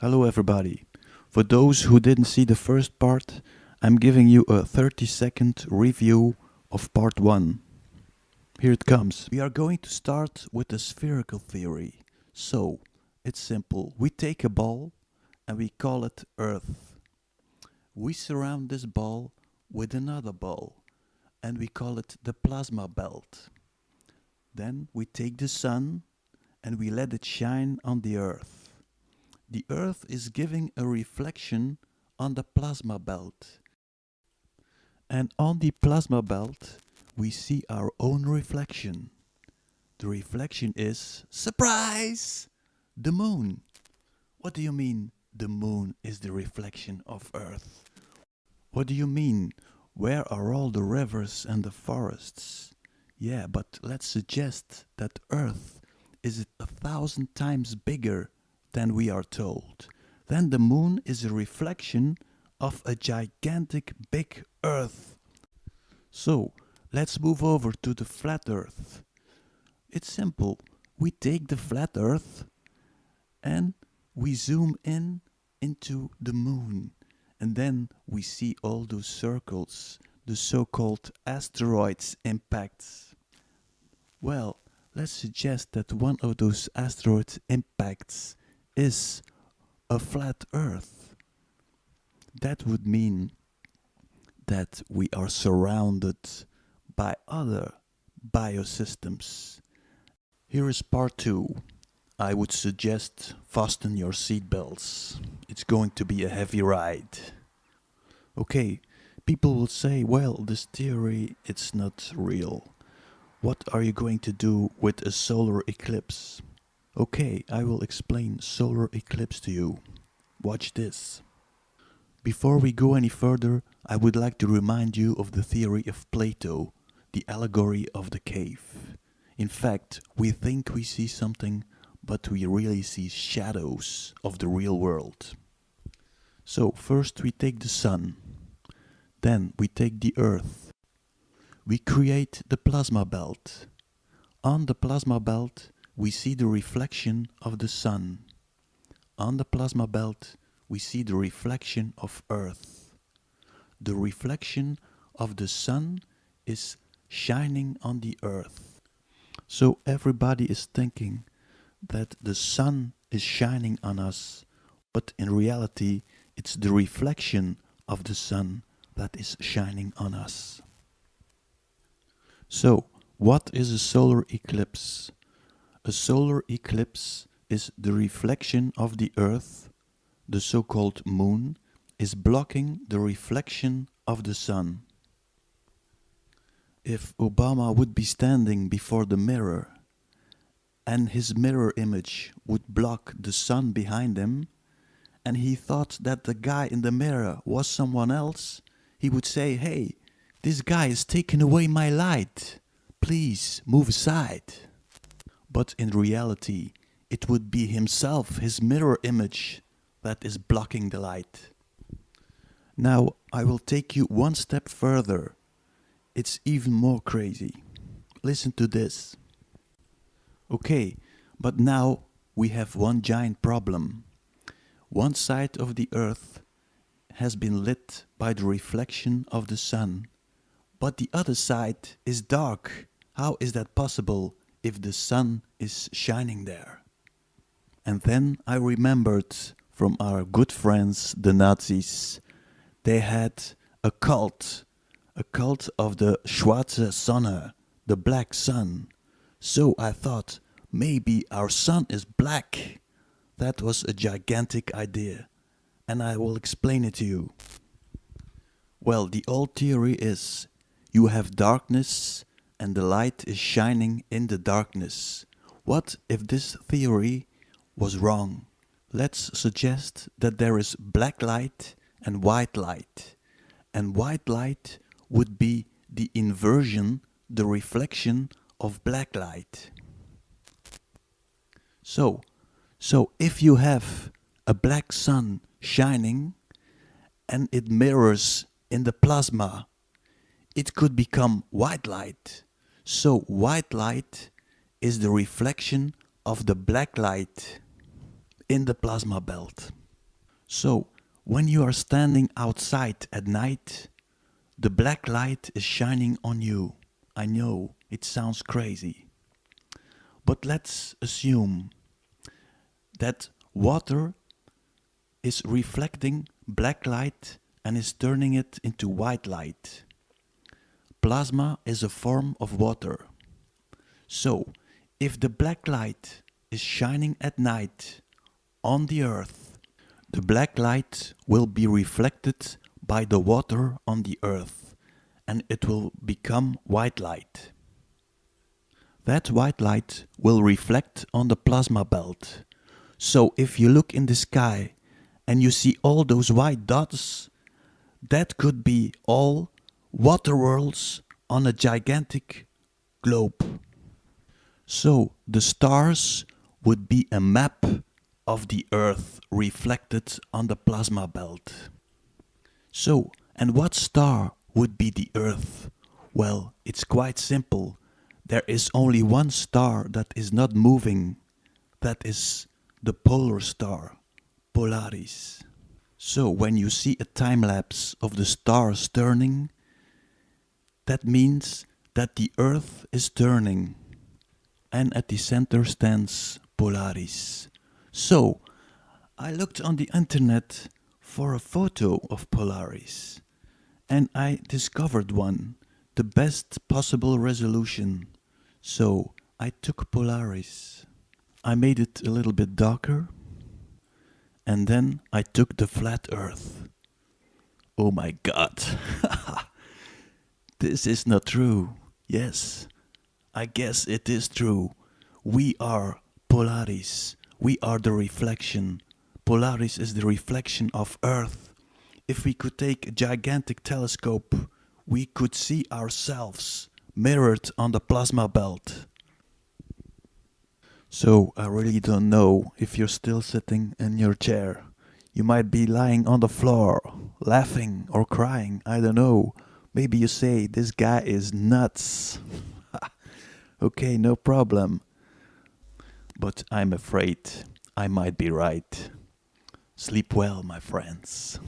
Hello everybody. For those who didn't see the first part, I'm giving you a 30-second review of part 1. Here it comes. We are going to start with the spherical theory. So, it's simple. We take a ball and we call it Earth. We surround this ball with another ball and we call it the plasma belt. Then we take the sun and we let it shine on the Earth. The Earth is giving a reflection on the plasma belt. And on the plasma belt, we see our own reflection. The reflection is, surprise, the moon. What do you mean, the moon is the reflection of Earth? What do you mean, where are all the rivers and the forests? Yeah, but let's suggest that Earth is 1,000 times bigger than we are told. Then the moon is a reflection of a gigantic big Earth. So, let's move over to the flat Earth. It's simple. We take the flat Earth and we zoom in into the moon. And then we see all those circles, the so-called asteroids impacts. Well, let's suggest that one of those asteroid impacts is a flat Earth. That would mean that we are surrounded by other biosystems. Here is part 2. I would suggest fasten your seatbelts. It's going to be a heavy ride. Okay, people will say, well, this theory, it's not real. What are you going to do with a solar eclipse? Okay, I will explain solar eclipse to you. Watch this. Before we go any further, I would like to remind you of the theory of Plato, the allegory of the cave. In fact, we think we see something, but we really see shadows of the real world. So, first we take the sun, then we take the Earth. We create the plasma belt. On the plasma belt, we see the reflection of the sun. On the plasma belt, we see the reflection of Earth. The reflection of the sun is shining on the Earth. So everybody is thinking that the sun is shining on us, but in reality, it's the reflection of the sun that is shining on us. So, what is a solar eclipse? A solar eclipse is the reflection of the Earth. The so-called moon is blocking the reflection of the sun. If Obama would be standing before the mirror and his mirror image would block the sun behind him, and he thought that the guy in the mirror was someone else, he would say, hey, this guy is taking away my light. Please move aside. But in reality, it would be himself, his mirror image, that is blocking the light. Now, I will take you one step further. It's even more crazy. Listen to this. Okay, but now we have one giant problem. One side of the Earth has been lit by the reflection of the sun, but the other side is dark. How is that possible if the sun is shining there? And then I remembered from our good friends, the Nazis. They had a cult of the Schwarze Sonne, the black sun. So I thought, maybe our sun is black. That was a gigantic idea, and I will explain it to you. Well, the old theory is, you have darkness and the light is shining in the darkness. What if this theory was wrong? Let's suggest that there is black light and white light. And white light would be the inversion, the reflection of black light. So if you have a black sun shining and it mirrors in the plasma, it could become white light. So white light is the reflection of the black light in the plasma belt. So, when you are standing outside at night, the black light is shining on you. I know, it sounds crazy. But let's assume that water is reflecting black light and is turning it into white light. Plasma is a form of water. So, if the black light is shining at night on the earth, the black light will be reflected by the water on the earth, and it will become white light. That white light will reflect on the plasma belt. So if you look in the sky and you see all those white dots, that could be all water worlds on a gigantic globe. So the stars would be a map of the Earth reflected on the plasma belt. So, and what star would be the Earth? Well, it's quite simple. There is only one star that is not moving. That is the polar star, Polaris. So when you see a time lapse of the stars turning, that means that the Earth is turning. And at the center stands Polaris. So, I looked on the internet for a photo of Polaris, and I discovered one, the best possible resolution. So, I took Polaris. I made it a little bit darker, and then I took the flat Earth. Oh my God! This is not true. Yes, I guess it is true. We are Polaris. We are the reflection. Polaris is the reflection of Earth. If we could take a gigantic telescope, we could see ourselves mirrored on the plasma belt. So I really don't know if you're still sitting in your chair. You might be lying on the floor, laughing or crying, I don't know. Maybe you say, this guy is nuts. Okay, no problem. But I'm afraid I might be right. Sleep well, my friends.